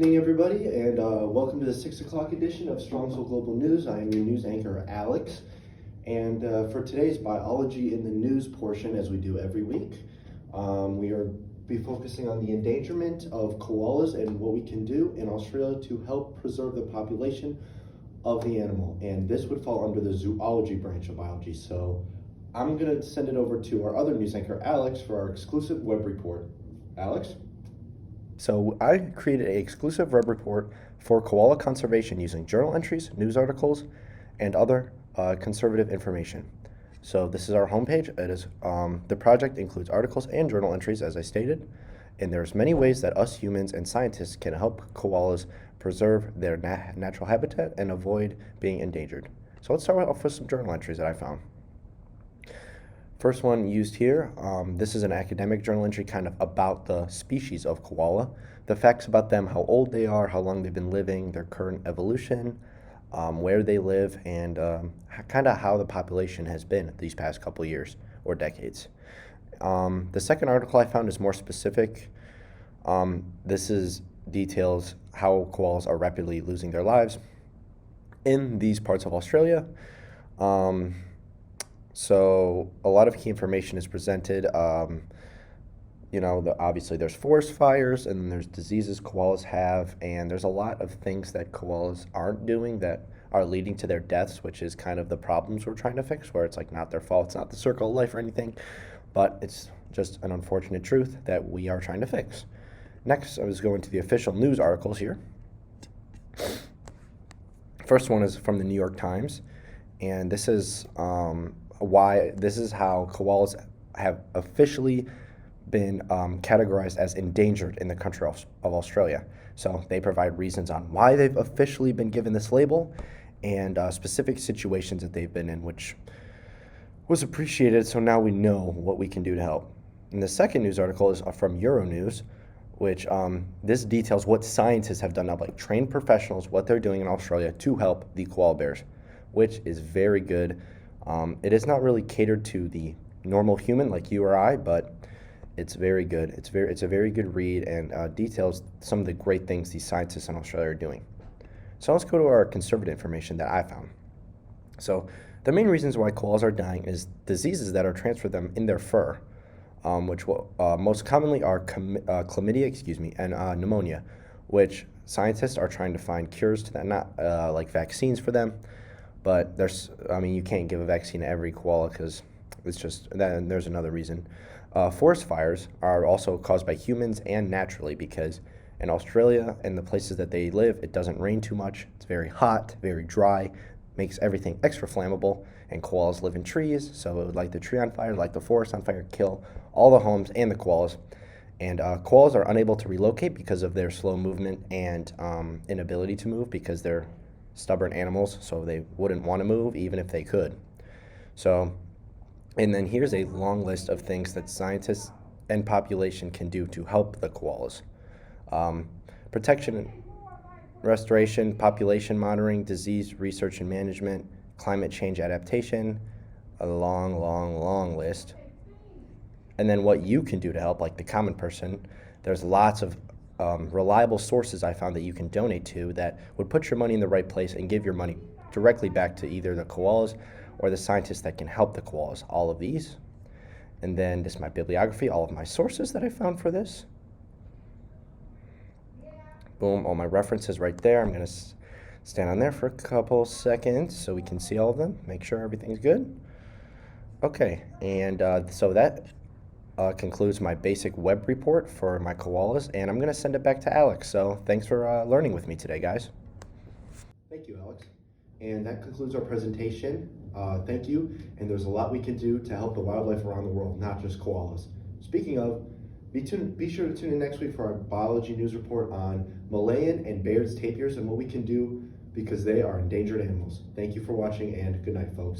evening, everybody, and welcome to the 6 o'clock edition of Strongsville Global News. I am your news anchor, Alex, and for today's biology in the news portion, as we do every week, we are be focusing on the endangerment of koalas and what we can do in Australia to help preserve the population of the animal. And this would fall under the zoology branch of biology. So I'm going to send it over to our other news anchor, Alex, for our exclusive web report. Alex? So I created an exclusive web report for koala conservation using journal entries, news articles, and other conservative information. So this is our homepage. It is the project includes articles and journal entries, as I stated, and there's many ways that us humans and scientists can help koalas preserve their natural habitat and avoid being endangered. So let's start off with some journal entries that I found. First one used here, this is an academic journal entry kind of about the species of koala, the facts about them, how old they are, how long they've been living, their current evolution, where they live, and kind of how the population has been these past couple years or decades. The second article I found is more specific. This details how koalas are rapidly losing their lives in these parts of Australia. So a lot of key information is presented. Obviously there's forest fires and then there's diseases koalas have, and there's a lot of things that koalas aren't doing that are leading to their deaths, which is kind of the problems we're trying to fix, where it's like not their fault, it's not the circle of life or anything, but it's just an unfortunate truth that we are trying to fix. Next, I was going to the official news articles here. First one is from the New York Times, and this is how koalas have officially been categorized as endangered in the country of Australia. So they provide reasons on why they've officially been given this label and specific situations that they've been in, which was appreciated. So now we know what we can do to help. And the second news article is from Euronews, which this details what scientists have done now, like trained professionals, what they're doing in Australia to help the koala bears, which is very good. It is not really catered to the normal human like you or I, but it's very good. It's a very good read and details some of the great things these scientists in Australia are doing. So let's go to our conservative information that I found. So the main reasons why koalas are dying is diseases that are transferred them in their fur, which most commonly are chlamydia, and pneumonia, which scientists are trying to find cures to that, not like vaccines for them. But you can't give a vaccine to every koala because it's just that. And there's another reason. Forest fires are also caused by humans and naturally, because in Australia and the places that they live, it doesn't rain too much. It's very hot, very dry, makes everything extra flammable. And koalas live in trees, so it would light the tree on fire, light the forest on fire, kill all the homes and the koalas. And koalas are unable to relocate because of their slow movement and inability to move, because they're stubborn animals, so they wouldn't want to move even if they could. So, and then here's a long list of things that scientists and population can do to help the koalas. Protection and restoration, population monitoring, disease research and management, climate change adaptation, a long list. And then what you can do to help, like the common person, there's lots of reliable sources I found that you can donate to that would put your money in the right place and give your money directly back to either the koalas or the scientists that can help the koalas. All of these. And then this is my bibliography, all of my sources that I found for this. Boom, all my references right there. I'm going to stand on there for a couple seconds so we can see all of them, make sure everything's good. Okay, and so that concludes my basic web report for my koalas, and I'm going to send it back to Alex. So thanks for learning with me today, guys. Thank you, Alex. And that concludes our presentation. Thank you. And there's a lot we can do to help the wildlife around the world, not just koalas. Speaking of, be sure to tune in next week for our biology news report on Malayan and Baird's tapirs and what we can do because they are endangered animals. Thank you for watching, and good night, folks.